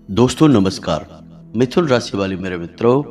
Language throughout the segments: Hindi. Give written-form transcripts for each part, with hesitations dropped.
दोस्तों नमस्कार। मिथुन राशि वाले मेरे मित्रों,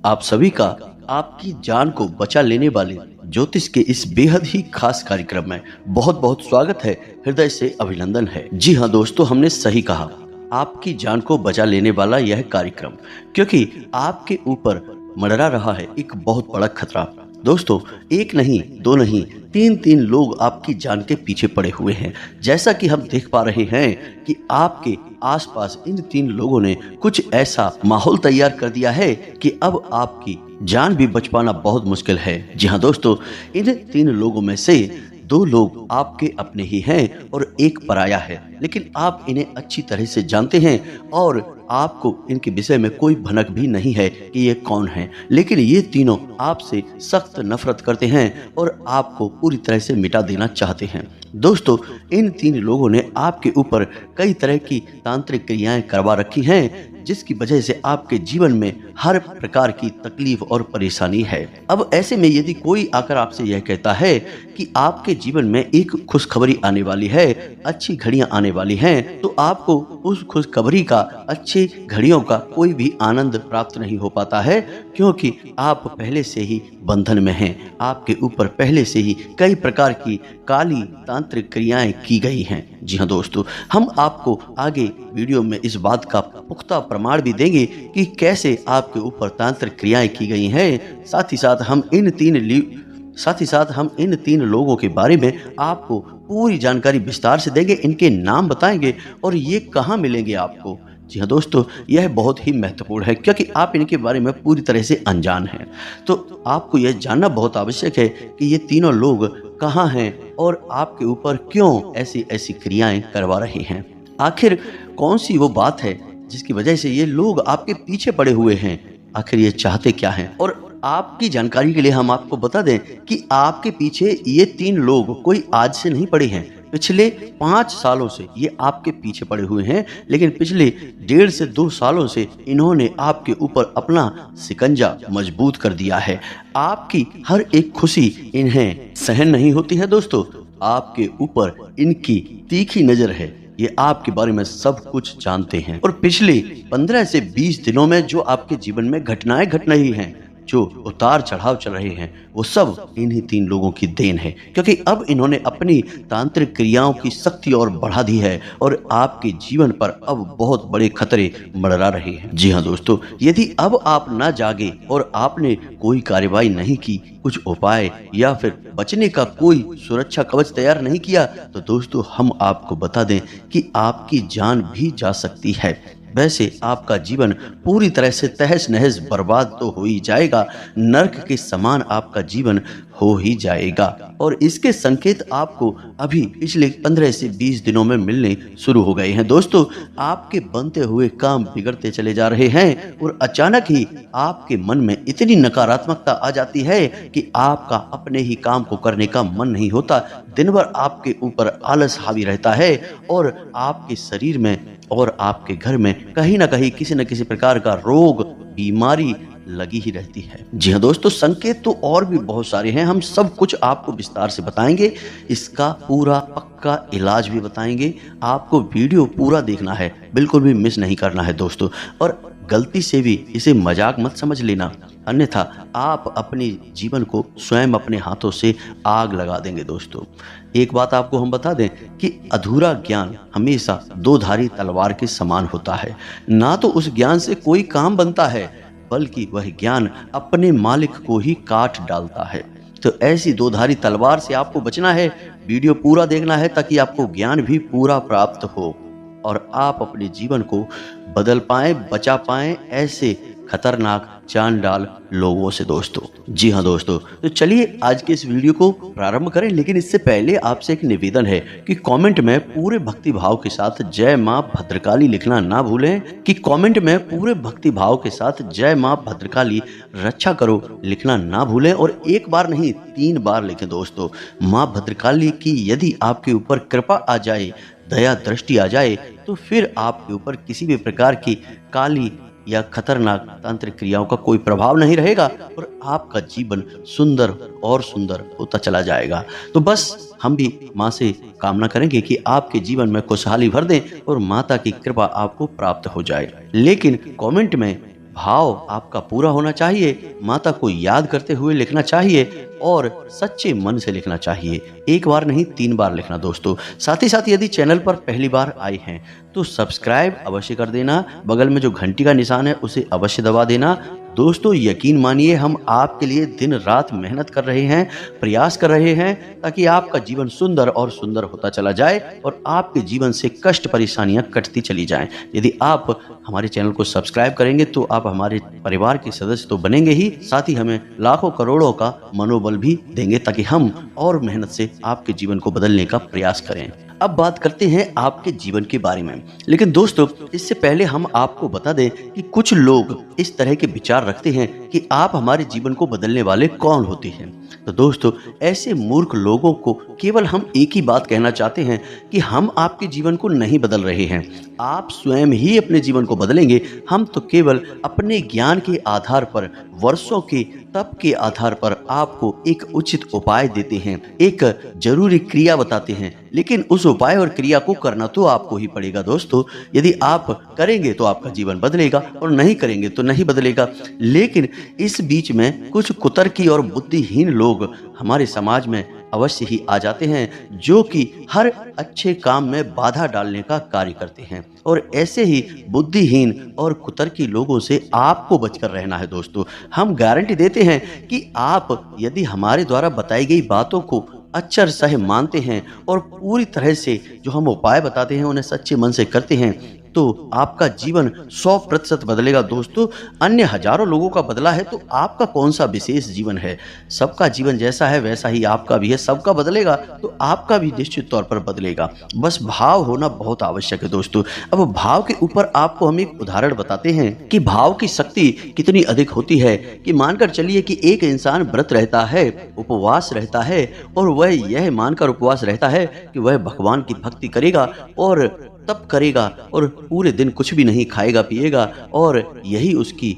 आप सभी का आपकी जान को बचा लेने वाले ज्योतिष के इस बेहद ही खास कार्यक्रम में बहुत बहुत स्वागत है, हृदय से अभिनंदन है। जी हाँ दोस्तों, हमने सही कहा, आपकी जान को बचा लेने वाला यह कार्यक्रम, क्योंकि आपके ऊपर मंडरा रहा है एक बहुत बड़ा खतरा। दोस्तों, एक नहीं दो नहीं तीन तीन लोग आपकी जान के पीछे पड़े हुए हैं। जैसा कि हम देख पा रहे हैं कि आपके आसपास इन तीन लोगों ने कुछ ऐसा माहौल तैयार कर दिया है कि अब आपकी जान भी बच पाना बहुत मुश्किल है। जी हाँ दोस्तों, इन तीन लोगों में से दो लोग आपके अपने ही हैं और एक पराया है, लेकिन आप इन्हें अच्छी तरह से जानते हैं और आपको इनके विषय में कोई भनक भी नहीं है कि ये कौन है। लेकिन ये तीनों आपसे सख्त नफरत करते हैं और आपको पूरी तरह से मिटा देना चाहते हैं। दोस्तों, इन तीन लोगों ने आपके ऊपर कई तरह की तांत्रिक क्रियाएं करवा रखी हैं, जिसकी वजह से आपके जीवन में हर प्रकार की तकलीफ और परेशानी है। अब ऐसे में यदि कोई आकर आपसे यह कहता है कि आपके जीवन में एक खुशखबरी आने वाली है, अच्छी घड़ियां आने वाली हैं, तो आपको उस खुशखबरी का, अच्छी घड़ियों का कोई भी आनंद प्राप्त नहीं हो पाता है, क्योंकि आप पहले से ही बंधन में हैं। आपके ऊपर पहले से ही कई प्रकार की काली तांत्रिक क्रियाएं की गई हैं। जी हाँ दोस्तों, हम आपको आगे वीडियो में इस बात का पुख्ता प्रमाण भी देंगे कि कैसे आपके ऊपर तांत्रिक क्रियाएं की गई हैं। साथ ही साथ हम इन तीन लोगों के बारे में आपको पूरी जानकारी विस्तार से देंगे, इनके नाम बताएंगे और ये कहाँ मिलेंगे आपको। जी हाँ दोस्तों, यह बहुत ही महत्वपूर्ण है, क्योंकि आप इनके बारे में पूरी तरह से अनजान हैं। तो आपको यह जानना बहुत आवश्यक है कि ये तीनों लोग कहाँ हैं और आपके ऊपर क्यों ऐसी ऐसी क्रियाएं करवा रहे हैं। आखिर कौन सी वो बात है जिसकी वजह से ये लोग आपके पीछे पड़े हुए हैं, आखिर ये चाहते क्या हैं। और आपकी जानकारी के लिए हम आपको बता दें कि आपके पीछे ये तीन लोग कोई आज से नहीं पड़े हैं, पिछले 5 सालों से ये आपके पीछे पड़े हुए हैं। लेकिन पिछले 1.5 से 2 सालों से इन्होंने आपके ऊपर अपना शिकंजा मजबूत कर दिया है। आपकी हर एक खुशी इन्हें सहन नहीं होती है। दोस्तों, आपके ऊपर इनकी तीखी नजर है, ये आपके बारे में सब कुछ जानते हैं और पिछले 15 से 20 दिनों में जो आपके जीवन में घटनाएं घट रही हैं, जो उतार चढ़ाव चल रहे हैं, वो सब इन्हीं तीन लोगों की देन है, क्योंकि अब इन्होंने अपनी तांत्रिक क्रियाओं की शक्ति और बढ़ा दी है और आपके जीवन पर अब बहुत बड़े खतरे मंडरा रहे हैं। जी हाँ दोस्तों, यदि अब आप ना जागे और आपने कोई कार्रवाई नहीं की, कुछ उपाय या फिर बचने का कोई सुरक्षा कवच तैयार नहीं किया, तो दोस्तों हम आपको बता दें कि आपकी जान भी जा सकती है। वैसे आपका जीवन पूरी तरह से तहस नहस बर्बाद तो हो ही जाएगा, नर्क के समान आपका जीवन हो ही जाएगा। और इसके संकेत आपको अभी पिछले 15 से 20 दिनों में मिलने शुरू हो गए हैं। दोस्तों, आपके बनते हुए काम बिगड़ते चले जा रहे हैं और अचानक ही आपके मन में इतनी नकारात्मकता आ जाती है कि आपका अपने ही काम को करने का मन नहीं होता। दिन भर आपके ऊपर आलस हावी रहता है और आपके शरीर में और आपके घर में कहीं ना कहीं किसी न किसी प्रकार का रोग, बीमारी लगी ही रहती है। जी हाँ दोस्तों, संकेत तो और भी बहुत सारे हैं, हम सब कुछ आपको विस्तार से बताएंगे, इसका पूरा पक्का इलाज भी बताएंगे। आपको वीडियो पूरा देखना है, बिल्कुल भी मिस नहीं करना है दोस्तों। और गलती से भी इसे मजाक मत समझ लेना, अन्यथा आप अपने जीवन को स्वयं अपने हाथों से आग लगा देंगे। दोस्तों, एक बात आपको हम बता दें कि अधूरा ज्ञान हमेशा दो धारी तलवार के समान होता है। ना तो उस ज्ञान से कोई काम बनता है, बल्कि वह ज्ञान अपने मालिक को ही काट डालता है। तो ऐसी दो धारी तलवार से आपको बचना है। वीडियो पूरा देखना है ताकि आपको ज्ञान भी पूरा प्राप्त हो और आप अपने जीवन को बदल पाएं, बचा पाएं ऐसे खतरनाक चांडाल लोगों से। दोस्तों, जी हाँ दोस्तों, तो चलिए आज के इस वीडियो को प्रारंभ करें। लेकिन इससे पहले आपसे एक निवेदन है कि कमेंट में पूरे भक्ति भाव के साथ जय मां भद्रकाली लिखना ना भूलें, कि कमेंट में पूरे भक्ति भाव के साथ जय मां भद्रकाली रक्षा करो लिखना ना भूलें। और एक बार नहीं 3 बार लिखें। दोस्तों, मां भद्रकाली की यदि आपके ऊपर कृपा आ जाए, दया दृष्टि आ जाए, तो फिर आपके ऊपर किसी भी प्रकार की काली या खतरनाक तांत्रिक क्रियाओं का कोई प्रभाव नहीं रहेगा और आपका जीवन सुंदर और सुंदर होता चला जाएगा। तो बस हम भी माँ से कामना करेंगे कि आपके जीवन में खुशहाली भर दें और माता की कृपा आपको प्राप्त हो जाए। लेकिन कमेंट में भाव आपका पूरा होना चाहिए, माता को याद करते हुए लिखना चाहिए और सच्चे मन से लिखना चाहिए। एक बार नहीं 3 बार लिखना दोस्तों। साथ ही साथ यदि चैनल पर पहली बार आए हैं तो सब्सक्राइब अवश्य कर देना, बगल में जो घंटी का निशान है उसे अवश्य दबा देना। दोस्तों यकीन मानिए हम आपके लिए दिन रात मेहनत कर रहे हैं, प्रयास कर रहे हैं ताकि आपका जीवन सुंदर और सुंदर होता चला जाए और आपके जीवन से कष्ट परेशानियां कटती चली जाएं। यदि आप हमारे चैनल को सब्सक्राइब करेंगे तो आप हमारे परिवार के सदस्य तो बनेंगे ही, साथ ही हमें लाखों करोड़ों का मनोबल भी देंगे ताकि हम और मेहनत से आपके जीवन को बदलने का प्रयास करें। अब बात करते हैं आपके जीवन के बारे में। लेकिन दोस्तों इससे पहले हम आपको बता दें कि कुछ लोग इस तरह के विचार रखते हैं कि आप हमारे जीवन को बदलने वाले कौन होते हैं। तो दोस्तों ऐसे मूर्ख लोगों को केवल हम एक ही बात कहना चाहते हैं कि हम आपके जीवन को नहीं बदल रहे हैं, आप स्वयं ही अपने जीवन को बदलेंगे। हम तो केवल अपने ज्ञान के आधार पर, वर्षों के तप के आधार पर आपको एक उचित उपाय देते हैं, एक जरूरी क्रिया बताते हैं, लेकिन उस उपाय और क्रिया को करना तो आपको ही पड़ेगा दोस्तों। यदि आप करेंगे तो आपका जीवन बदलेगा और नहीं करेंगे तो नहीं बदलेगा। लेकिन इस बीच में कुछ कुतर्की और बुद्धिहीन लोग हमारे समाज में अवश्य ही आ जाते हैं जो कि हर अच्छे काम में बाधा डालने का कार्य करते हैं और ऐसे ही बुद्धिहीन और कुतर्की लोगों से आपको बचकर रहना है दोस्तों। हम गारंटी देते हैं कि आप यदि हमारे द्वारा बताई गई बातों को अक्षर सह मानते हैं और पूरी तरह से जो हम उपाय बताते हैं उन्हें सच्चे मन से करते हैं तो आपका जीवन 100% बदलेगा दोस्तों। अन्य हजारों लोगों का बदला है तो आपका कौन सा विशेष जीवन है। सबका जीवन जैसा है वैसा ही आपका भी है, सबका बदलेगा तो आपका भी निश्चित तौर पर बदलेगा। बस भाव होना बहुत आवश्यक है दोस्तों। अब भाव के ऊपर आपको हम एक उदाहरण बताते हैं कि भाव की शक्ति कितनी अधिक होती है। कि मानकर चलिए कि एक इंसान व्रत रहता है, उपवास रहता है और वह यह मानकर उपवास रहता है कि वह भगवान की भक्ति करेगा और तप करेगा और पूरे दिन कुछ भी नहीं खाएगा पिएगा और यही उसकी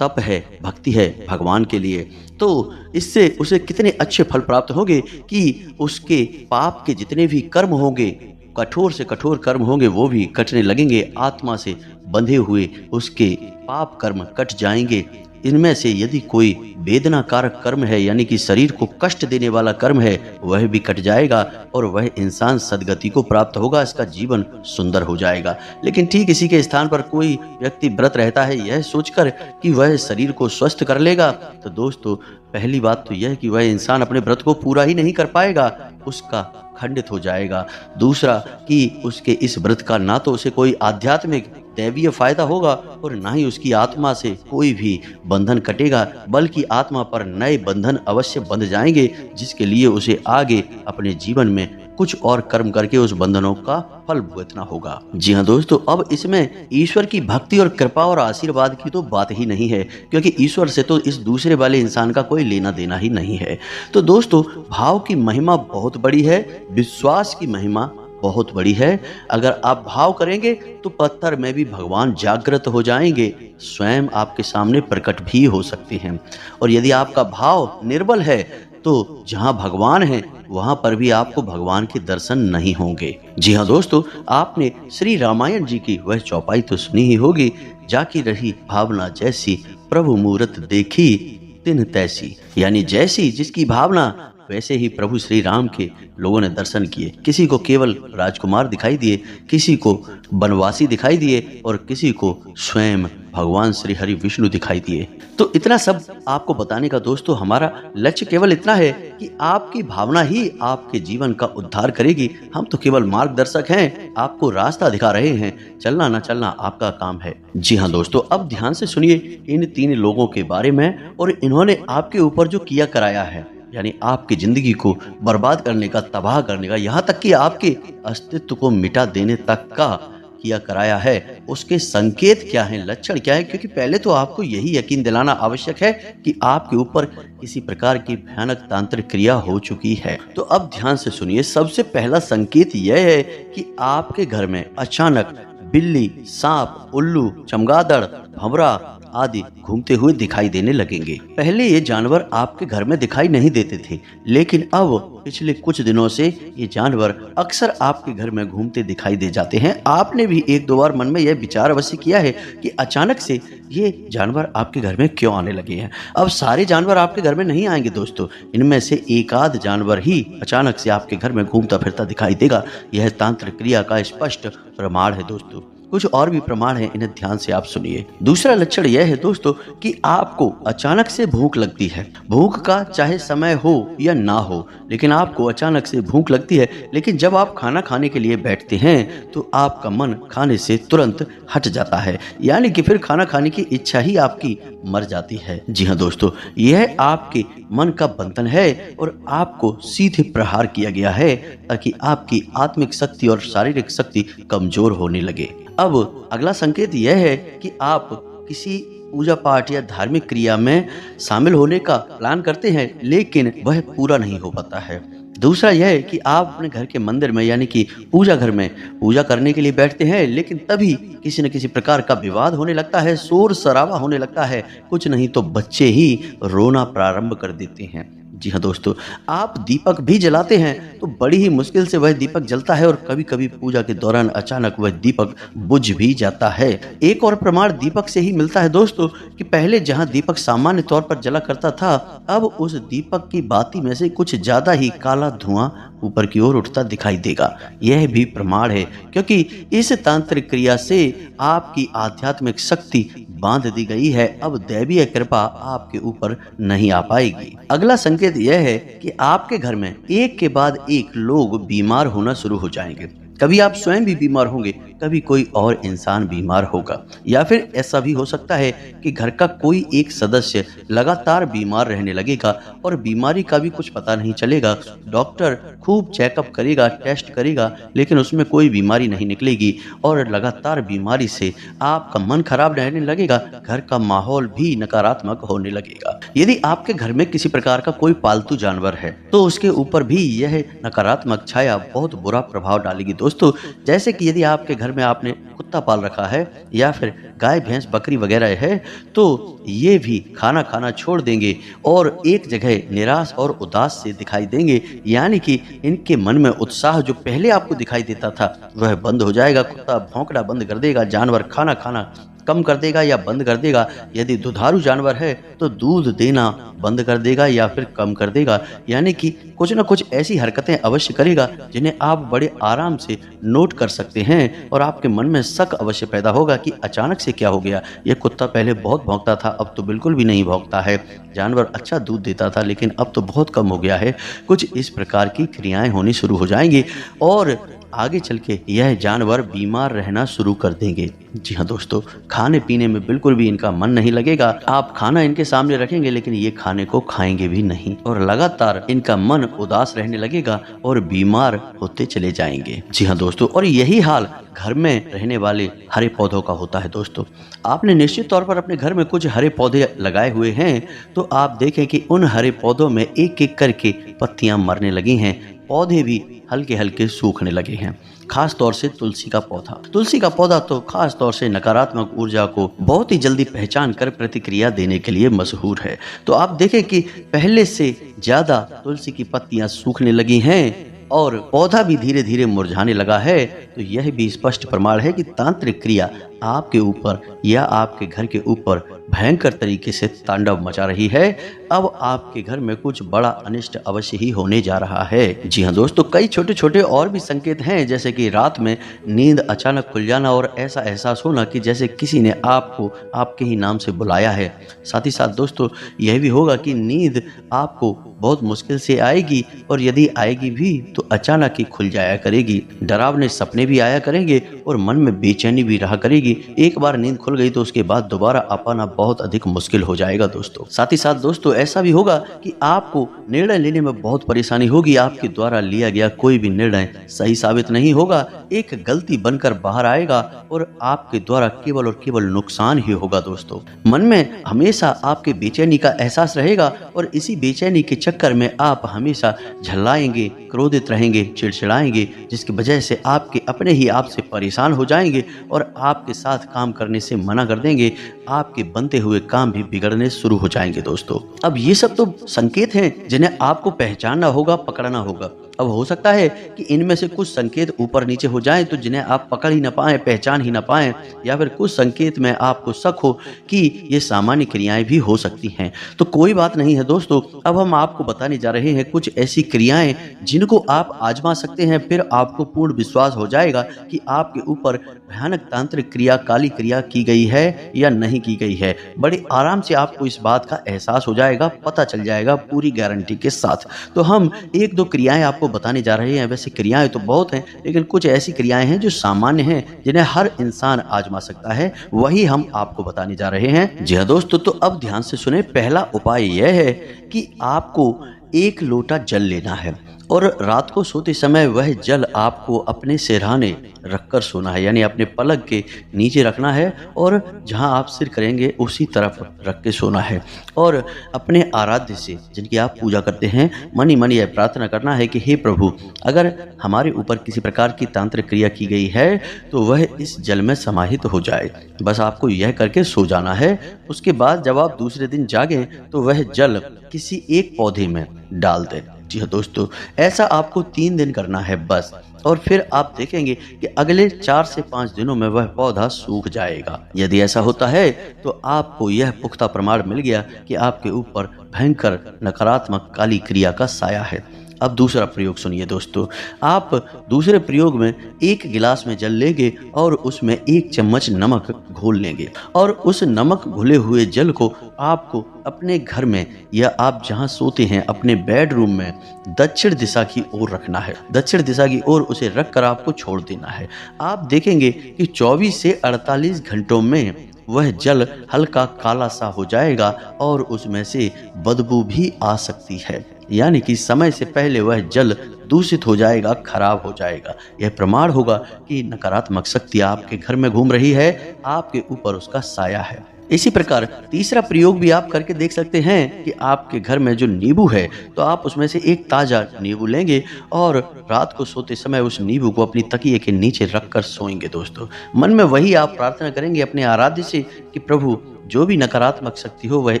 तप है, भक्ति है भगवान के लिए। तो इससे उसे कितने अच्छे फल प्राप्त होंगे कि उसके पाप के जितने भी कर्म होंगे, कठोर से कठोर कर्म होंगे, वो भी कटने लगेंगे। आत्मा से बंधे हुए उसके पाप कर्म कट जाएंगे। इनमें से यदि कोई वेदनाकारक कर्म है यानी कि शरीर को कष्ट देने वाला कर्म है वह भी कट जाएगा और वह इंसान सद्गति को प्राप्त होगा, इसका जीवन सुंदर हो जाएगा। लेकिन ठीक इसी के स्थान पर कोई व्यक्ति व्रत रहता है यह सोचकर कि वह शरीर को स्वस्थ कर लेगा, तो दोस्तों पहली बात तो यह है कि वह इंसान अपने व्रत को पूरा ही नहीं कर पाएगा, उसका खंडित हो जाएगा। दूसरा कि उसके इस व्रत का ना तो उसे कोई आध्यात्मिक दैवीय फायदा होगा और ना ही उसकी आत्मा से कोई भी बंधन कटेगा, बल्कि आत्मा पर नए बंधन अवश्य बंध जाएंगे जिसके लिए उसे आगे अपने जीवन में कुछ और कर्म करके उस बंधनों का फल भुगतना होगा। जी हाँ दोस्तों, अब इसमें ईश्वर की भक्ति और कृपा और आशीर्वाद की तो बात ही नहीं है, क्योंकि ईश्वर से तो इस दूसरे वाले इंसान का कोई लेना देना ही नहीं है। तो दोस्तों भाव की महिमा बहुत बड़ी है, विश्वास की महिमा बहुत बड़ी है। अगर आप भाव करेंगे तो पत्थर में भी भगवान जागृत हो जाएंगे, स्वयं आपके सामने प्रकट भी हो सकते हैं। और यदि आपका भाव निर्बल है तो जहां भगवान है वहां पर भी आपको भगवान के दर्शन नहीं होंगे। जी हाँ दोस्तों, आपने श्री रामायण जी की वह चौपाई तो सुनी ही होगी, जाकी रही भावना जैसी प्रभु मूरत देखी तिन तैसी। यानी जैसी जिसकी भावना वैसे ही प्रभु श्री राम के लोगों ने दर्शन किए। किसी को केवल राजकुमार दिखाई दिए, किसी को वनवासी दिखाई दिए और किसी को स्वयं भगवान श्री हरि विष्णु दिखाई दिए। तो इतना सब आपको बताने का दोस्तों हमारा लक्ष्य केवल इतना है कि आपकी भावना ही आपके जीवन का उद्धार करेगी। हम तो केवल मार्गदर्शक हैं, आपको रास्ता दिखा रहे हैं, चलना ना चलना आपका काम है। जी हाँ दोस्तों, अब ध्यान से सुनिए इन 3 लोगों के बारे में और इन्होंने आपके ऊपर जो किया कराया है, यानी आपकी जिंदगी को बर्बाद करने का, तबाह करने का, यहाँ तक कि आपके अस्तित्व को मिटा देने तक का किया कराया है, उसके संकेत क्या हैं, लक्षण क्या है। क्योंकि पहले तो आपको यही यकीन दिलाना आवश्यक है कि आपके ऊपर किसी प्रकार की भयानक तांत्रिक क्रिया हो चुकी है। तो अब ध्यान से सुनिए, सबसे पहला संकेत यह है कि आपके घर में अचानक बिल्ली, सांप, उल्लू, चमगादड़, भंवरा आदि घूमते हुए दिखाई देने लगेंगे। पहले ये जानवर आपके घर में दिखाई नहीं देते थे, लेकिन अब पिछले कुछ दिनों से ये जानवर अक्सर आपके घर में घूमते दिखाई दे जाते हैं। आपने भी एक दो बार मन में यह विचार अवश्य किया है कि अचानक से ये जानवर आपके घर में क्यों आने लगे हैं। अब सारे जानवर आपके घर में नहीं आएंगे दोस्तों, इनमें से एक आध जानवर ही अचानक से आपके घर में घूमता फिरता दिखाई देगा। यह तांत्रिक क्रिया का स्पष्ट प्रमाण है दोस्तों। कुछ और भी प्रमाण है, इन्हें ध्यान से आप सुनिए। दूसरा लक्षण यह है दोस्तों कि आपको अचानक से भूख लगती है। भूख का चाहे समय हो या ना हो, लेकिन आपको अचानक से भूख लगती है, लेकिन जब आप खाना खाने के लिए बैठते हैं तो आपका मन खाने से तुरंत हट जाता है, यानी कि फिर खाना खाने की इच्छा ही आपकी मर जाती है। जी हाँ दोस्तों, यह आपके मन का बंधन है और आपको सीधे प्रहार किया गया है ताकि आपकी आत्मिक शक्ति और शारीरिक शक्ति कमजोर होने लगे। अब अगला संकेत यह है कि आप किसी पूजा पाठ या धार्मिक क्रिया में शामिल होने का प्लान करते हैं, लेकिन वह पूरा नहीं हो पाता है। दूसरा यह है कि आप अपने घर के मंदिर में यानी कि पूजा घर में पूजा करने के लिए बैठते हैं, लेकिन तभी किसी न किसी प्रकार का विवाद होने लगता है, शोर शराबा होने लगता है, कुछ नहीं तो बच्चे ही रोना प्रारंभ कर देते हैं। जी हाँ दोस्तों, आप दीपक भी जलाते हैं तो बड़ी ही मुश्किल से वह दीपक जलता है और कभी कभी पूजा के दौरान अचानक वह दीपक बुझ भी जाता है। एक और प्रमाण दीपक से ही मिलता है दोस्तों कि पहले जहां दीपक सामान्य तौर पर जला करता था, अब उस दीपक की बाती में से कुछ ज्यादा ही काला धुआं ऊपर की ओर उठता दिखाई देगा। यह भी प्रमाण है, क्योंकि इस तांत्रिक क्रिया से आपकी आध्यात्मिक शक्ति बांध दी गई है। अब दैवीय कृपा आपके ऊपर नहीं आ पाएगी। अगला संकेत यह है कि आपके घर में एक के बाद एक लोग बीमार होना शुरू हो जाएंगे। कभी आप स्वयं भी बीमार होंगे, कभी कोई और इंसान बीमार होगा, या फिर ऐसा भी हो सकता है कि घर का कोई एक सदस्य लगातार बीमार रहने लगेगा और बीमारी का भी कुछ पता नहीं चलेगा। डॉक्टर खूब चेकअप करेगा, टेस्ट करेगा, लेकिन उसमें कोई बीमारी नहीं निकलेगी और लगातार बीमारी से आपका मन खराब रहने लगेगा, घर का माहौल भी नकारात्मक होने लगेगा। यदि आपके घर में किसी प्रकार का कोई पालतू जानवर है तो उसके ऊपर भी यह नकारात्मक छाया बहुत बुरा प्रभाव डालेगी दोस्तों। जैसे कि यदि आपके घर में आपने कुत्ता पाल रखा है या फिर गाय भैंस बकरी वगैरह है, तो ये भी खाना खाना छोड़ देंगे और एक जगह निराश और उदास से दिखाई देंगे, यानी कि इनके मन में उत्साह जो पहले आपको दिखाई देता था वह बंद हो जाएगा। कुत्ता भौंकना बंद कर देगा, जानवर खाना खाना कम कर देगा या बंद कर देगा। यदि दुधारू जानवर है तो दूध देना बंद कर देगा या फिर कम कर देगा, यानी कि कुछ न कुछ ऐसी हरकतें अवश्य करेगा जिन्हें आप बड़े आराम से नोट कर सकते हैं और आपके मन में शक अवश्य पैदा होगा कि अचानक से क्या हो गया। यह कुत्ता पहले बहुत भौंकता था, अब तो बिल्कुल भी नहीं भौंकता है। जानवर अच्छा दूध देता था, लेकिन अब तो बहुत कम हो गया है। कुछ इस प्रकार की क्रियाएं होनी शुरू हो जाएंगी और आगे चल के यह जानवर बीमार रहना शुरू कर देंगे। जी हाँ दोस्तों, खाने पीने में बिल्कुल भी इनका मन नहीं लगेगा। आप खाना इनके सामने रखेंगे लेकिन ये खाने को खाएंगे भी नहीं और लगातार इनका मन उदास रहने लगेगा और बीमार होते चले जाएंगे। जी हाँ दोस्तों, और यही हाल घर में रहने वाले हरे पौधों का होता है दोस्तों। आपने निश्चित तौर पर अपने घर में कुछ हरे पौधे लगाए हुए हैं, तो आप देखें कि उन हरे पौधों में एक एक करके पत्तियां मरने लगी हैं, पौधे भी हल्के हल्के सूखने लगे हैं। खास तौर से तुलसी का पौधा तो खास तौर से नकारात्मक ऊर्जा को बहुत ही जल्दी पहचान कर प्रतिक्रिया देने के लिए मशहूर है। तो आप देखें कि पहले से ज्यादा तुलसी की पत्तियां सूखने लगी हैं और पौधा भी धीरे धीरे मुरझाने लगा है। तो यह भी स्पष्ट प्रमाण है कि तांत्रिक क्रिया आपके ऊपर या आपके घर के ऊपर भयंकर तरीके से तांडव मचा रही है। अब आपके घर में कुछ बड़ा अनिष्ट अवश्य ही होने जा रहा है। जी हाँ दोस्तों, कई छोटे छोटे और भी संकेत हैं, जैसे कि रात में नींद अचानक खुल जाना और ऐसा एहसास होना कि जैसे किसी ने आपको आपके ही नाम से बुलाया है। साथ ही साथ दोस्तों यह भी होगा कि नींद आपको बहुत मुश्किल से आएगी और यदि आएगी भी तो अचानक ही खुल जाया करेगी। डरावने सपने भी आया करेंगे और मन में बेचैनी भी रहा करेगी। एक बार नींद खुल गई तो उसके बाद दोबारा आ पाना बहुत अधिक मुश्किल हो जाएगा दोस्तों। साथ ही साथ दोस्तों ऐसा भी होगा कि आपको निर्णय लेने में बहुत परेशानी होगी। आपके द्वारा लिया गया कोई भी निर्णय सही साबित नहीं होगा, एक गलती बनकर बाहर आएगा और आपके द्वारा केवल और केवल नुकसान ही होगा दोस्तों। मन में हमेशा आपके बेचैनी का एहसास रहेगा और इसी बेचैनी के चक्कर में आप हमेशा झल्लाएंगे, क्रोधित रहेंगे, चिड़चिड़ाएंगे, जिसकी वजह से आपके अपने ही आप से परेशान हो जाएंगे और आपके साथ काम करने से मना कर देंगे। आपके बनते हुए काम भी बिगड़ने शुरू हो जाएंगे दोस्तों। अब ये सब तो संकेत हैं जिन्हें आपको पहचानना होगा, पकड़ना होगा। अब हो सकता है कि इनमें से कुछ संकेत ऊपर नीचे हो जाएं तो जिन्हें आप पकड़ ही ना पाएं, पहचान ही ना पाएं, या फिर कुछ संकेत में आपको शक हो कि ये सामान्य क्रियाएं भी हो सकती हैं। तो कोई बात नहीं है दोस्तों, अब हम आपको बताने जा रहे हैं कुछ ऐसी क्रियाएं जिनको आप आजमा सकते हैं। फिर आपको पूर्ण विश्वास हो जाएगा कि आपके ऊपर भयानक तांत्रिक क्रिया, काली क्रिया की गई है या नहीं की गई है। बड़े आराम से आपको इस बात का एहसास हो जाएगा, पता चल जाएगा पूरी गारंटी के साथ। तो हम एक दो क्रियाएं आपको बताने जा रहे हैं। वैसे क्रियाएं तो बहुत हैं, लेकिन कुछ ऐसी क्रियाएं हैं जो सामान्य हैं, जिन्हें हर इंसान आजमा सकता है, वही हम आपको बताने जा रहे हैं। जी हाँ दोस्तों, तो अब ध्यान से सुने। पहला उपाय यह है कि आपको 1 लोटा जल लेना है और रात को सोते समय वह जल आपको अपने सिरहाने रखकर सोना है, यानी अपने पलक के नीचे रखना है और जहां आप सिर करेंगे उसी तरफ रख के सोना है। और अपने आराध्य से, जिनकी आप पूजा करते हैं, मन ही मन यह प्रार्थना करना है कि हे प्रभु, अगर हमारे ऊपर किसी प्रकार की तांत्रिक क्रिया की गई है तो वह इस जल में समाहित हो जाए। बस आपको यह करके सो जाना है। उसके बाद जब आप दूसरे दिन जागें तो वह जल किसी एक पौधे में डाल दें। जी हाँ दोस्तों, ऐसा आपको 3 दिन करना है बस। और फिर आप देखेंगे कि अगले 4 से 5 दिनों में वह पौधा सूख जाएगा। यदि ऐसा होता है तो आपको यह पुख्ता प्रमाण मिल गया कि आपके ऊपर भयंकर नकारात्मक काली क्रिया का साया है। अब दूसरा प्रयोग सुनिए दोस्तों। आप दूसरे प्रयोग में 1 गिलास में जल लेंगे और उसमें 1 चम्मच नमक घोल लेंगे और उस नमक घुले हुए जल को आपको अपने घर में या आप जहां सोते हैं अपने बेडरूम में दक्षिण दिशा की ओर रखना है। दक्षिण दिशा की ओर उसे रखकर आपको छोड़ देना है। आप देखेंगे कि 24 से 48 घंटों में वह जल हल्का काला सा हो जाएगा और उसमें से बदबू भी आ सकती है, यानी कि समय से पहले वह जल दूषित हो जाएगा, खराब हो जाएगा। यह प्रमाण होगा कि नकारात्मक शक्ति आपके घर में घूम रही है, आपके ऊपर उसका साया है। इसी प्रकार तीसरा प्रयोग भी आप करके देख सकते हैं कि आपके घर में जो नींबू है तो आप उसमें से 1 ताजा नींबू लेंगे और रात को सोते समय उस नींबू को अपनी तकिए के नीचे रखकर सोएंगे दोस्तों। मन में वही आप प्रार्थना करेंगे अपने आराध्य से कि प्रभु, जो भी नकारात्मक शक्ति हो वह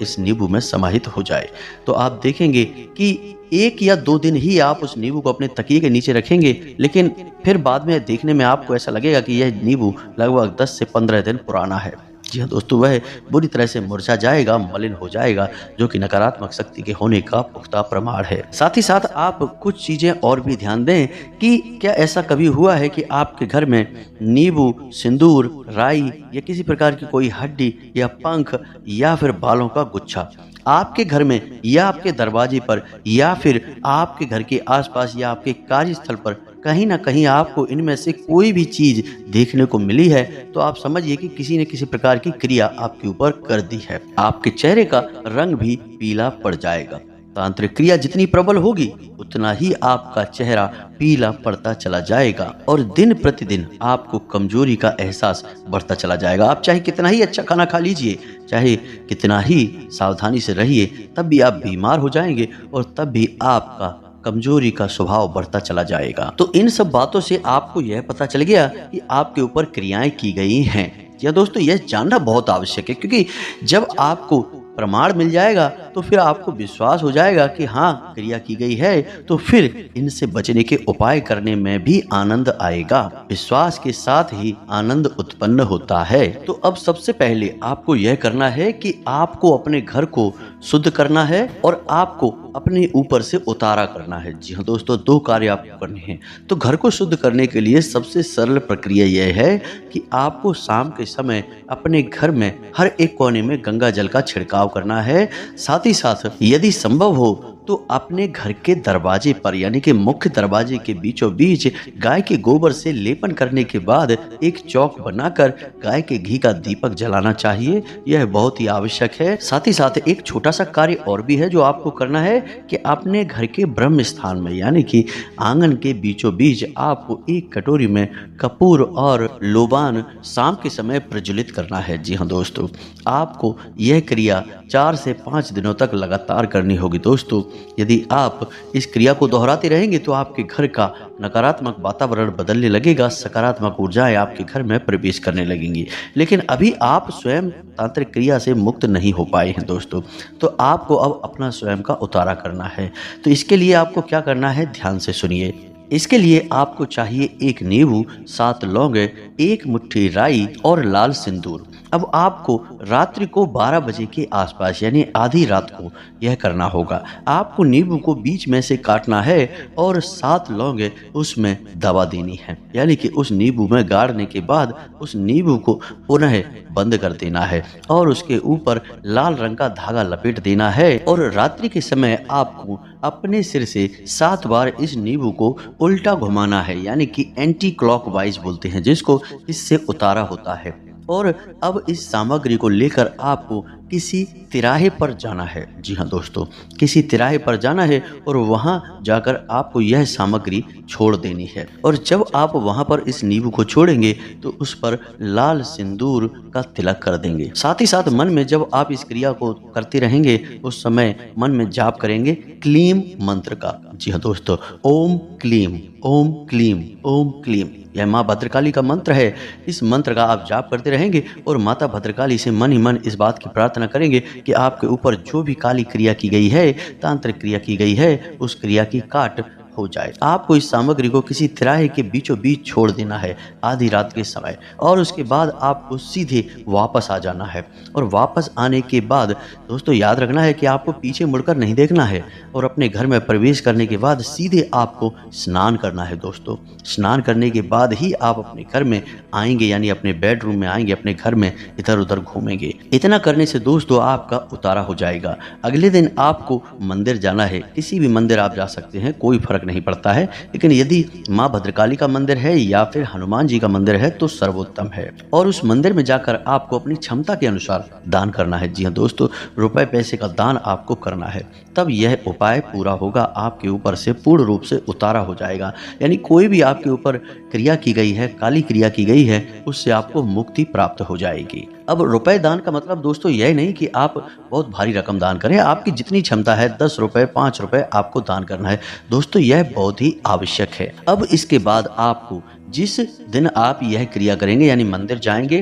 इस नींबू में समाहित हो जाए। तो आप देखेंगे कि 1 या 2 दिन ही आप उस नींबू को अपने तकिए के नीचे रखेंगे, लेकिन फिर बाद में देखने में आपको ऐसा लगेगा कि यह नींबू लगभग 10 से 15 दिन पुराना है। जी हाँ दोस्तों, वह बुरी तरह से मुरझा जाएगा, मलिन हो जाएगा, जो कि नकारात्मक शक्ति के होने का पुख्ता प्रमाण है। साथ ही साथ आप कुछ चीजें और भी ध्यान दें कि क्या ऐसा कभी हुआ है कि आपके घर में नींबू, सिंदूर, राई या किसी प्रकार की कोई हड्डी या पंख या फिर बालों का गुच्छा आपके घर में या आपके दरवाजे पर या फिर आपके घर के आसपास या आपके कार्यस्थल पर कहीं ना कहीं आपको इनमें से कोई भी चीज देखने को मिली है, तो आप समझिए कि किसी ने किसी प्रकार की क्रिया आपके ऊपर कर दी है। आपके चेहरे का रंग भी पीला पड़ जाएगा। तांत्रिक क्रिया जितनी प्रबल होगी उतना ही आपका चेहरा पीला पड़ता चला जाएगा और दिन प्रतिदिन आपको कमजोरी का एहसास बढ़ता चला जाएगा। आप चाहे कितना ही अच्छा खाना खा लीजिए, चाहे कितना ही सावधानी से रहिए, तब भी आप बीमार हो जाएंगे और तब भी आपका कमजोरी का स्वभाव बढ़ता चला जाएगा। तो इन सब बातों से आपको यह पता चल गया कि आपके ऊपर क्रियाएं की गई हैं। या दोस्तों, यह जानना बहुत आवश्यक है, क्योंकि जब आपको प्रमाण मिल जाएगा तो फिर आपको विश्वास हो जाएगा कि हाँ, क्रिया की गई है, तो फिर इनसे बचने के उपाय करने में भी आनंद आएगा। विश्वास के साथ ही आनंद उत्पन्न होता है। तो अब सबसे पहले आपको यह करना है कि आपको अपने घर को शुद्ध करना है और आपको अपने ऊपर से उतारा करना है। जी हाँ दोस्तों, 2 कार्य आपको करने हैं। तो घर को शुद्ध करने के लिए सबसे सरल प्रक्रिया यह है कि आपको शाम के समय अपने घर में हर एक कोने में गंगा जल का छिड़काव करना है। साथ ही साथ यदि संभव हो तो अपने घर के दरवाजे पर, यानी कि मुख्य दरवाजे के बीचों बीच गाय के गोबर से लेपन करने के बाद एक चौक बनाकर गाय के घी का दीपक जलाना चाहिए। यह बहुत ही आवश्यक है। साथ ही साथ एक छोटा सा कार्य और भी है जो आपको करना है कि अपने घर के ब्रह्म स्थान में यानी कि आंगन के बीचों बीच आपको एक कटोरी में कपूर और लोबान शाम के समय प्रज्वलित करना है। जी हाँ दोस्तों, आपको यह क्रिया 4 से 5 दिनों तक लगातार करनी होगी दोस्तों। यदि आप इस क्रिया को दोहराते रहेंगे तो आपके घर का नकारात्मक वातावरण बदलने लगेगा, सकारात्मक ऊर्जाएं आपके घर में प्रवेश करने लगेंगी। लेकिन अभी आप स्वयं तांत्रिक क्रिया से मुक्त नहीं हो पाए हैं दोस्तों, तो आपको अब अपना स्वयं का उतारा करना है। तो इसके लिए आपको क्या करना है, ध्यान से सुनिए। इसके लिए आपको चाहिए 1 नींबू, 7 लौंगे, 1 मुट्ठी राई और लाल सिंदूर। अब आपको रात्रि को 12 बजे के आसपास यानी आधी रात को यह करना होगा। आपको नींबू को बीच में से काटना है और 7 लौंगे उसमें दबा देनी है, यानी कि उस नींबू में गाड़ने के बाद उस नींबू को पुनः बंद कर देना है और उसके ऊपर लाल रंग का धागा लपेट देना है। और रात्रि के समय आपको अपने सिर से 7 बार इस नींबू को उल्टा घुमाना है, यानी कि एंटी क्लॉकवाइज बोलते हैं जिसको, इससे उतारा होता है। और अब इस सामग्री को लेकर आपको किसी तिराहे पर जाना है। जी हाँ दोस्तों, किसी तिराहे पर जाना है और वहाँ जाकर आपको यह सामग्री छोड़ देनी है। और जब आप वहाँ पर इस नींबू को छोड़ेंगे तो उस पर लाल सिंदूर का तिलक कर देंगे। साथ ही साथ मन में जब आप इस क्रिया को करते रहेंगे उस समय मन में जाप करेंगे क्लीम मंत्र का। जी हाँ दोस्तों, ओम क्लीम, ओम क्लीम, ओम क्लीम, यह माँ भद्रकाली का मंत्र है। इस मंत्र का आप जाप करते रहेंगे और माता भद्रकाली से मन ही मन इस बात की प्रार्थना करेंगे कि आपके ऊपर जो भी काली क्रिया की गई है, तांत्रिक क्रिया की गई है, उस क्रिया की काट हो जाए। आपको इस सामग्री को किसी तिराहे के बीचों बीच छोड़ देना है आधी रात के समय, और उसके बाद आपको सीधे वापस आ जाना है। और वापस आने के बाद दोस्तों याद रखना है कि आपको पीछे मुड़कर नहीं देखना है और अपने घर में प्रवेश करने के बाद सीधे आपको स्नान करना है दोस्तों। स्नान करने के बाद ही आप अपने घर में आएंगे, यानी अपने बेडरूम में आएंगे, अपने घर में इधर उधर घूमेंगे। इतना करने से दोस्तों आपका उतारा हो जाएगा। अगले दिन आपको मंदिर जाना है, किसी भी मंदिर आप जा सकते हैं, कोई फर्क नहीं पड़ता है, लेकिन यदि माँ भद्रकाली का मंदिर है या फिर हनुमान जी का मंदिर है तो सर्वोत्तम है। और उस मंदिर में जाकर आपको अपनी क्षमता के अनुसार दान करना है। जी हाँ दोस्तों, रुपए पैसे का दान आपको करना है, तब यह उपाय पूरा होगा, आपके ऊपर से पूर्ण रूप से उतारा हो जाएगा। यानी कोई भी आपके ऊपर क्रिया की गई है, काली क्रिया की गई है, उससे आपको मुक्ति प्राप्त हो जाएगी। अब रुपए दान का मतलब दोस्तों यह नहीं कि आप बहुत भारी रकम दान करें, आपकी जितनी क्षमता है 10 रुपए, 5 रुपए आपको दान करना है दोस्तों, यह बहुत ही आवश्यक है। अब इसके बाद आपको जिस दिन आप यह क्रिया करेंगे, यानी मंदिर जाएंगे,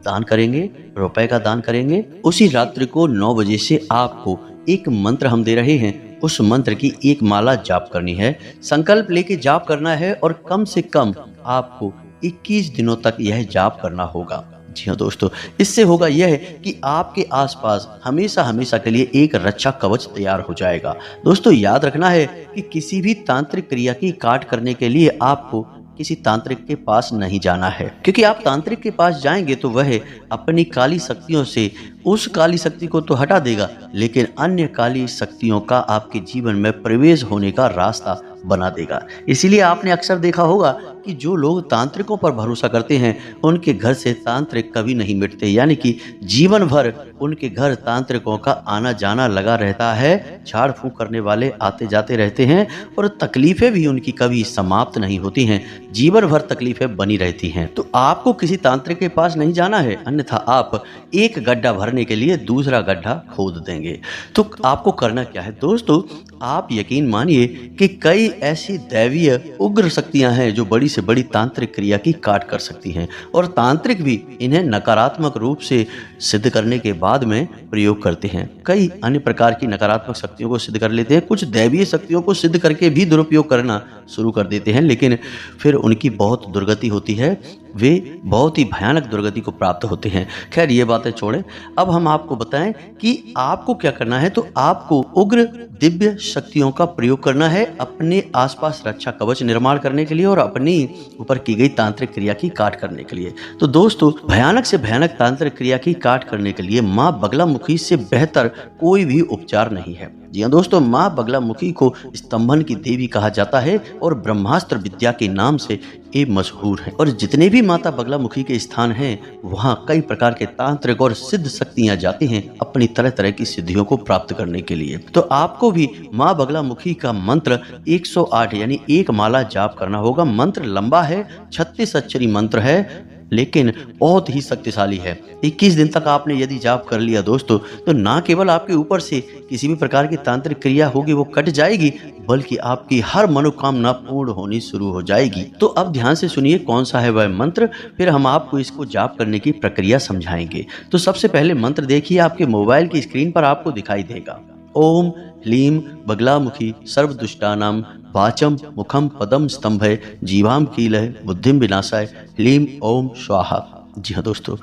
दान करेंगे, रुपए का दान करेंगे, उसी रात्रि को 9 बजे से आपको एक मंत्र हम दे रहे हैं, उस मंत्र की एक माला जाप करनी है। संकल्प लेके जाप करना है और कम से कम आपको 21 दिनों तक यह जाप करना होगा। जी हाँ दोस्तों, इससे होगा यह कि आपके आसपास हमेशा हमेशा के लिए एक रक्षा कवच तैयार हो जाएगा। दोस्तों याद रखना है कि किसी भी तांत्रिक क्रिया की काट करने के लिए आपको किसी तांत्रिक के पास नहीं जाना है, क्योंकि आप तांत्रिक के पास जाएंगे तो वह अपनी काली शक्तियों से उस काली शक्ति को तो हटा देगा, लेकिन अन्य काली शक्तियों का आपके जीवन में प्रवेश होने का रास्ता बना देगा। इसीलिए आपने अक्सर देखा होगा कि जो लोग तांत्रिकों पर भरोसा करते हैं उनके घर से तांत्रिक कभी नहीं मिटते, यानी कि जीवन भर उनके घर तांत्रिकों का आना जाना लगा रहता है। झाड़ फूंक करने वाले आते जाते रहते हैं और तकलीफें भी उनकी कभी समाप्त नहीं होती हैं, जीवन भर तकलीफें बनी रहती हैं। तो आपको किसी तांत्रिक के पास नहीं जाना है, अन्यथा आप एक गड्ढा भरने के लिए दूसरा गड्ढा खोद देंगे। तो आपको करना क्या है दोस्तों, आप यकीन मानिए कि कई ऐसी दैवीय उग्र शक्तियां हैं जो बड़ी से बड़ी तांत्रिक क्रिया की काट कर सकती हैं, और तांत्रिक भी इन्हें नकारात्मक रूप से सिद्ध करने के बाद में प्रयोग करते हैं। कई अन्य प्रकार की नकारात्मक शक्तियों को सिद्ध कर लेते हैं, कुछ दैवीय शक्तियों को सिद्ध करके भी दुरुपयोग करना शुरू कर देते हैं, लेकिन फिर उनकी बहुत दुर्गति होती है, वे बहुत ही भयानक दुर्गति को प्राप्त होते हैं। खैर ये बातें छोड़ें, अब हम आपको बताएं कि आपको क्या करना है। तो आपको उग्र दिव्य शक्तियों का प्रयोग करना है अपने आसपास रक्षा कवच निर्माण करने के लिए और अपनी ऊपर की गई तांत्रिक क्रिया की काट करने के लिए। तो दोस्तों भयानक से भयानक तांत्रिक क्रिया की काट करने के लिए माँ बगलामुखी से बेहतर कोई भी उपचार नहीं है। जी हाँ दोस्तों, माँ बगलामुखी को स्तंभन की देवी कहा जाता है और ब्रह्मास्त्र विद्या के नाम से ये मशहूर है। और जितने भी माता बगलामुखी के स्थान हैं, वहाँ कई प्रकार के तांत्रिक और सिद्ध शक्तियाँ जाती हैं अपनी तरह तरह की सिद्धियों को प्राप्त करने के लिए। तो आपको भी माँ बगलामुखी का मंत्र 108 यानी एक माला जाप करना होगा। मंत्र लंबा है, 36 अक्षरी मंत्र है, लेकिन बहुत ही शक्तिशाली है। 21 दिन तक आपने यदि जाप कर लिया दोस्तों, तो ना केवल आपके ऊपर से किसी भी प्रकार की तांत्रिक क्रिया होगी वो कट जाएगी, बल्कि आपकी हर मनोकामना पूर्ण होनी शुरू हो जाएगी। तो अब ध्यान से सुनिए कौन सा है वह मंत्र, फिर हम आपको इसको जाप करने की प्रक्रिया समझाएंगे। तो सबसे पहले मंत्र देखिए, आपके मोबाइल की स्क्रीन पर आपको दिखाई देगा। ओम ह्लीं बगलामुखी सर्वदुष्टानां वाचं मुखं पदं स्तंभय जीवां कीलय बुद्धिं विनाशाय ह्लीं ओम स्वाहा। जी हाँ दोस्तों,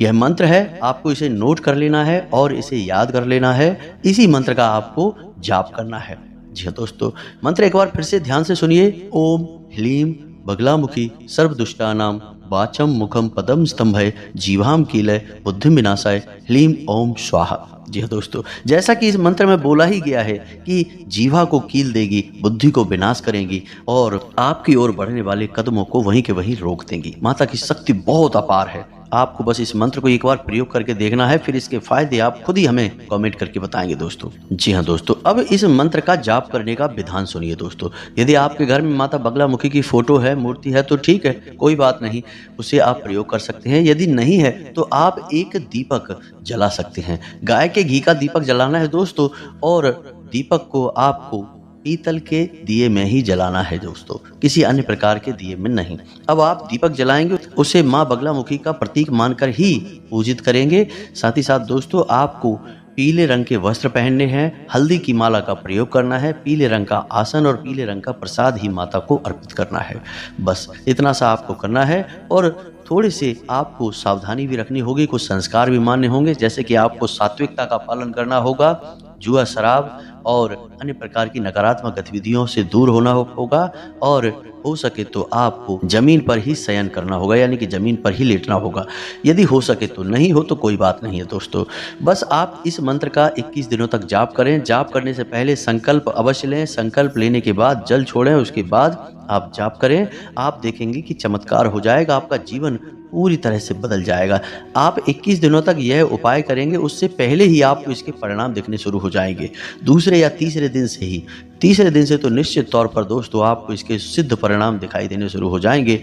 यह मंत्र है, आपको इसे नोट कर लेना है और इसे याद कर लेना है। इसी मंत्र का आपको जाप करना है। जी हाँ दोस्तों, मंत्र एक बार फिर से ध्यान से सुनिए। ओम ह्लीं बगलामुखी सर्वदुष्टानां वाचं मुखं पदं स्तंभय जीवां कीलय बुद्धिं विनाशाय ह्लीं ओम स्वाहा। जी हाँ दोस्तों, जैसा कि इस मंत्र में बोला ही गया है कि जीवा को कील देगी, बुद्धि को विनाश करेंगी और आपकी ओर बढ़ने वाले कदमों को वहीं के वहीं रोक देंगी। माता की शक्ति बहुत अपार है। आपको बस इस मंत्र को एक बार प्रयोग करके देखना है, फिर इसके फायदे आप खुद ही हमें कमेंट करके बताएंगे दोस्तों। जी हाँ दोस्तों, अब इस मंत्र का जाप करने का विधान सुनिए दोस्तों। यदि आपके घर में माता बगलामुखी की फोटो है, मूर्ति है, तो ठीक है, कोई बात नहीं, उसे आप प्रयोग कर सकते हैं। यदि नहीं है तो आप एक दीपक जला सकते हैं। गाय के घी का दीपक जलाना है दोस्तों, और दीपक को आपको पीतल के दिए में ही जलाना है दोस्तों, किसी अन्य प्रकार के दिए में नहीं। अब आप दीपक जलाएंगे, उसे माँ बगलामुखी का प्रतीक मानकर ही पूजित करेंगे। साथ ही साथ दोस्तों, आपको पीले रंग के वस्त्र पहनने हैं, हल्दी की माला का प्रयोग करना है, पीले रंग का आसन और पीले रंग का प्रसाद ही माता को अर्पित करना है। बस इतना सा आपको करना है। और थोड़े से आपको सावधानी भी रखनी होगी, कुछ संस्कार भी मानने होंगे, जैसे कि आपको सात्विकता का पालन करना होगा, जुआ शराब और अन्य प्रकार की नकारात्मक गतिविधियों से दूर होना होगा, और हो सके तो आपको जमीन पर ही शयन करना होगा, यानी कि जमीन पर ही लेटना होगा। यदि हो सके तो, नहीं हो तो कोई बात नहीं है दोस्तों। बस आप इस मंत्र का 21 दिनों तक जाप करें। जाप करने से पहले संकल्प अवश्य लें। संकल्प लेने के बाद जल छोड़ें, उसके बाद आप जाप करें। आप देखेंगे कि चमत्कार हो जाएगा, आपका जीवन पूरी तरह से बदल जाएगा। आप 21 दिनों तक यह उपाय करेंगे, उससे पहले ही आपको इसके परिणाम दिखने शुरू हो जाएंगे। दूसरे या तीसरे दिन से ही, तीसरे दिन से तो निश्चित तौर पर दोस्तों आपको इसके सिद्ध परिणाम दिखाई देने शुरू हो जाएंगे।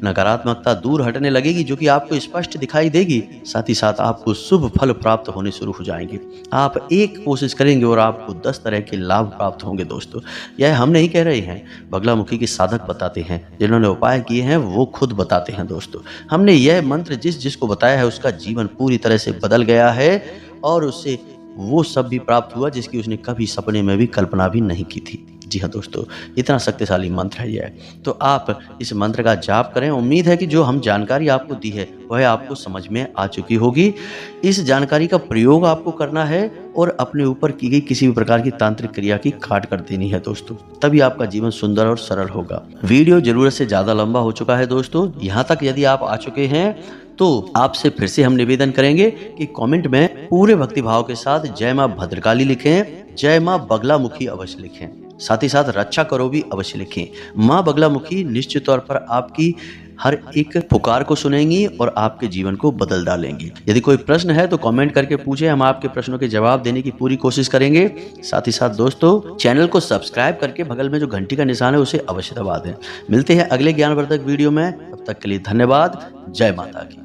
नकारात्मकता दूर हटने लगेगी, जो कि आपको स्पष्ट दिखाई देगी। साथ ही साथ आपको शुभ फल प्राप्त होने शुरू हो जाएंगे। आप एक कोशिश करेंगे और आपको 10 तरह के लाभ प्राप्त होंगे दोस्तों। यह हम नहीं कह रहे हैं, बगलामुखी के साधक बताते हैं, जिन्होंने उपाय किए हैं वो खुद बताते हैं दोस्तों। हमने यह मंत्र जिसको बताया है उसका जीवन पूरी तरह से बदल गया है, और उससे वो सब भी प्राप्त हुआ जिसकी उसने कभी सपने में भी कल्पना भी नहीं की थी। जी हाँ दोस्तों, इतना शक्तिशाली मंत्र है यह। तो आप इस मंत्र का जाप करें। उम्मीद है कि जो हम जानकारी आपको दी है वह आपको समझ में आ चुकी होगी। इस जानकारी का प्रयोग आपको करना है और अपने ऊपर की गई किसी भी प्रकार की तांत्रिक क्रिया की काट कर देनी है दोस्तों, तभी आपका जीवन सुंदर और सरल होगा। वीडियो जरूरत से ज़्यादा लंबा हो चुका है दोस्तों। यहाँ तक यदि आप आ चुके हैं तो आपसे फिर से हम निवेदन करेंगे कि कमेंट में पूरे भक्तिभाव के साथ जय माँ भद्रकाली लिखें, जय माँ बगलामुखी अवश्य लिखें। साथ ही साथ रक्षा करो भी अवश्य लिखें। माँ बगलामुखी निश्चित तौर पर आपकी हर एक पुकार को सुनेंगी और आपके जीवन को बदल डालेंगी। यदि कोई प्रश्न है तो कमेंट करके पूछें, हम आपके प्रश्नों के जवाब देने की पूरी कोशिश करेंगे। साथ ही साथ दोस्तों, चैनल को सब्सक्राइब करके बगल में जो घंटी का निशान है उसे अवश्य दबा दें। मिलते हैं अगले ज्ञानवर्धक वीडियो में, तब तक के लिए धन्यवाद। जय माता की।